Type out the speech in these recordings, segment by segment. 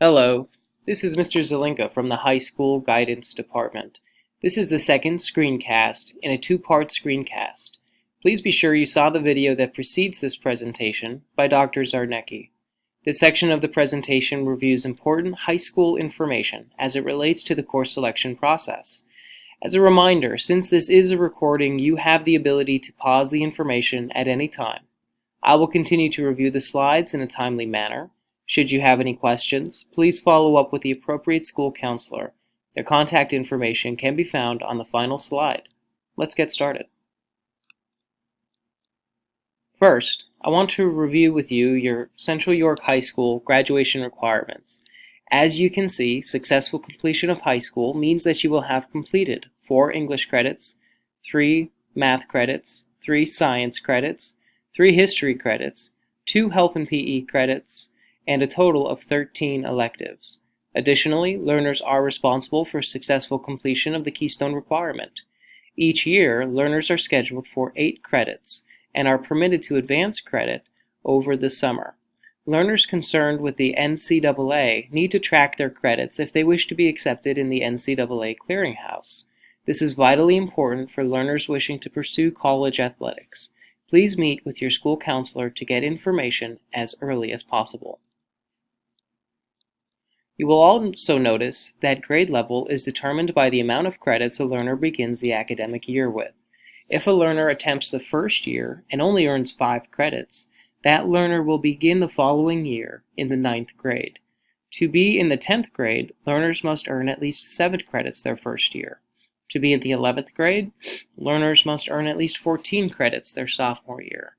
Hello, this is Mr. Zelinka from the High School Guidance Department. This is the second screencast in a two-part screencast. Please be sure you saw the video that precedes this presentation by Dr. Zarnecki. This section of the presentation reviews important high school information as it relates to the course selection process. As a reminder, since this is a recording, you have the ability to pause the information at any time. I will continue to review the slides in a timely manner. Should you have any questions, please follow up with the appropriate school counselor. Their contact information can be found on the final slide. Let's get started. First, I want to review with you your Central York High School graduation requirements. As you can see, successful completion of high school means that you will have completed 4 English credits, 3 math credits, 3 science credits, 3 history credits, 2 health and PE credits, and a total of 13 electives. Additionally, learners are responsible for successful completion of the Keystone requirement. Each year, learners are scheduled for 8 credits and are permitted to advance credit over the summer. Learners concerned with the NCAA need to track their credits if they wish to be accepted in the NCAA clearinghouse. This is vitally important for learners wishing to pursue college athletics. Please meet with your school counselor to get information as early as possible. You will also notice that grade level is determined by the amount of credits a learner begins the academic year with. If a learner attempts the first year and only earns 5 credits, that learner will begin the following year in the 9th grade. To be in the 10th grade, learners must earn at least 7 credits their first year. To be in the 11th grade, learners must earn at least 14 credits their sophomore year.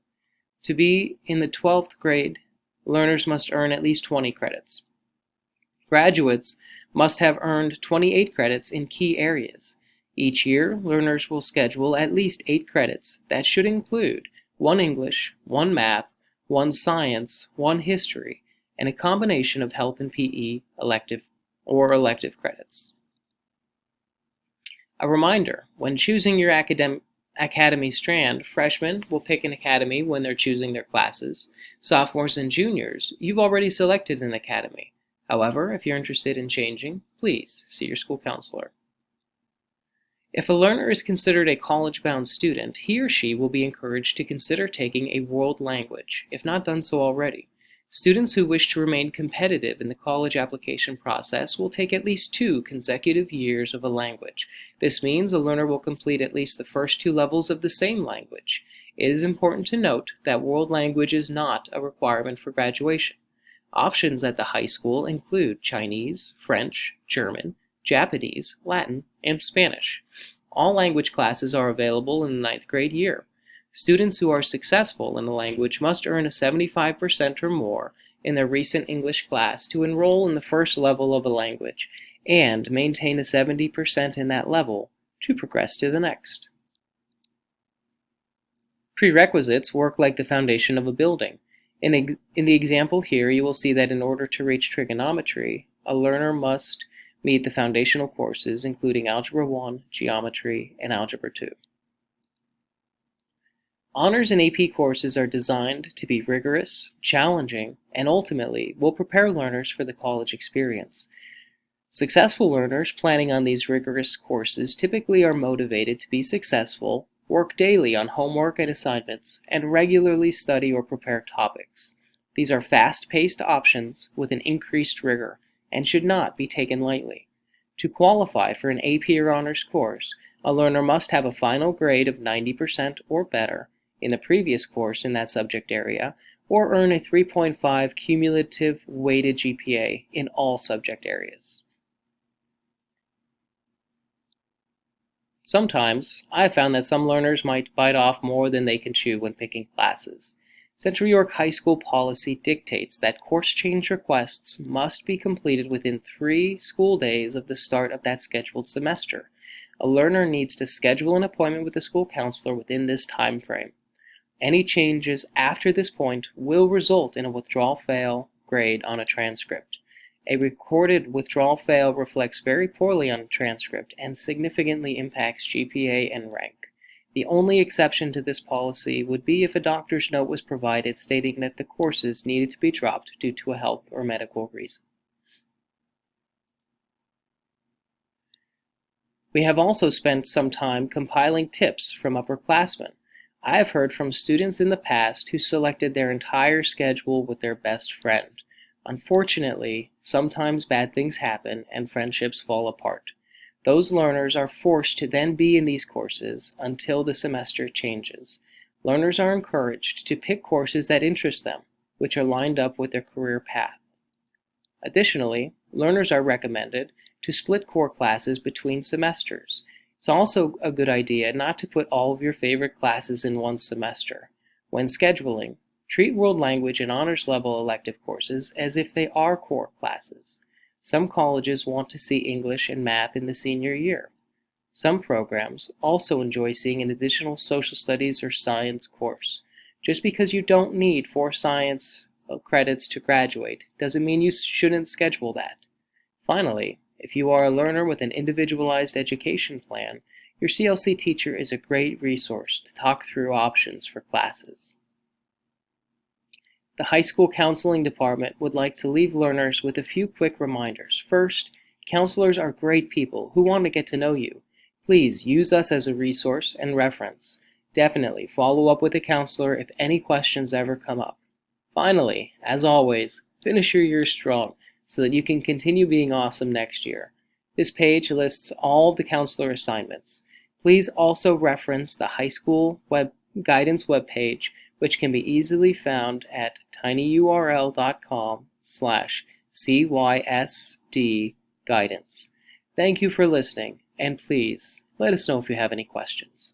To be in the 12th grade, learners must earn at least 20 credits. Graduates must have earned 28 credits in key areas. Each year, learners will schedule at least 8 credits that should include 1 English, 1 math, 1 science, 1 history, and a combination of health and PE elective credits. A reminder, when choosing your academy strand, freshmen will pick an academy when they're choosing their classes. Sophomores and juniors, you've already selected an academy. However, if you're interested in changing, please see your school counselor. If a learner is considered a college-bound student, he or she will be encouraged to consider taking a world language, if not done so already. Students who wish to remain competitive in the college application process will take at least 2 consecutive years of a language. This means a learner will complete at least the first 2 levels of the same language. It is important to note that world language is not a requirement for graduation. Options at the high school include Chinese, French, German, Japanese, Latin, and Spanish. All language classes are available in the 9th grade year. Students who are successful in the language must earn a 75% or more in their recent English class to enroll in the first level of a language, and maintain a 70% in that level to progress to the next. Prerequisites work like the foundation of a building. In the example here, you will see that in order to reach trigonometry, a learner must meet the foundational courses including Algebra 1, Geometry, and Algebra 2. Honors and AP courses are designed to be rigorous, challenging, and ultimately will prepare learners for the college experience. Successful learners planning on these rigorous courses typically are motivated to be successful, work daily on homework and assignments, and regularly study or prepare topics. These are fast-paced options with an increased rigor and should not be taken lightly. To qualify for an AP or honors course, a learner must have a final grade of 90% or better in the previous course in that subject area, or earn a 3.5 cumulative weighted GPA in all subject areas. Sometimes, I have found that some learners might bite off more than they can chew when picking classes. Central York High School policy dictates that course change requests must be completed within 3 school days of the start of that scheduled semester. A learner needs to schedule an appointment with the school counselor within this time frame. Any changes after this point will result in a withdrawal-fail grade on a transcript. A recorded withdrawal-fail reflects very poorly on a transcript and significantly impacts GPA and rank. The only exception to this policy would be if a doctor's note was provided stating that the courses needed to be dropped due to a health or medical reason. We have also spent some time compiling tips from upperclassmen. I have heard from students in the past who selected their entire schedule with their best friend. Unfortunately, sometimes bad things happen and friendships fall apart. Those learners are forced to then be in these courses until the semester changes. Learners are encouraged to pick courses that interest them, which are lined up with their career path. Additionally, learners are recommended to split core classes between semesters. It's also a good idea not to put all of your favorite classes in one semester. When scheduling, treat world language and honors level elective courses as if they are core classes. Some colleges want to see English and math in the senior year. Some programs also enjoy seeing an additional social studies or science course. Just because you don't need 4 science credits to graduate doesn't mean you shouldn't schedule that. Finally, if you are a learner with an individualized education plan, your CLC teacher is a great resource to talk through options for classes. The High School Counseling Department would like to leave learners with a few quick reminders. First, counselors are great people who want to get to know you. Please use us as a resource and reference. Definitely follow up with a counselor if any questions ever come up. Finally, as always, finish your year strong so that you can continue being awesome next year. This page lists all the counselor assignments. Please also reference the high school guidance webpage, which can be easily found at tinyurl.com/cysdguidance. Thank you for listening, and please let us know if you have any questions.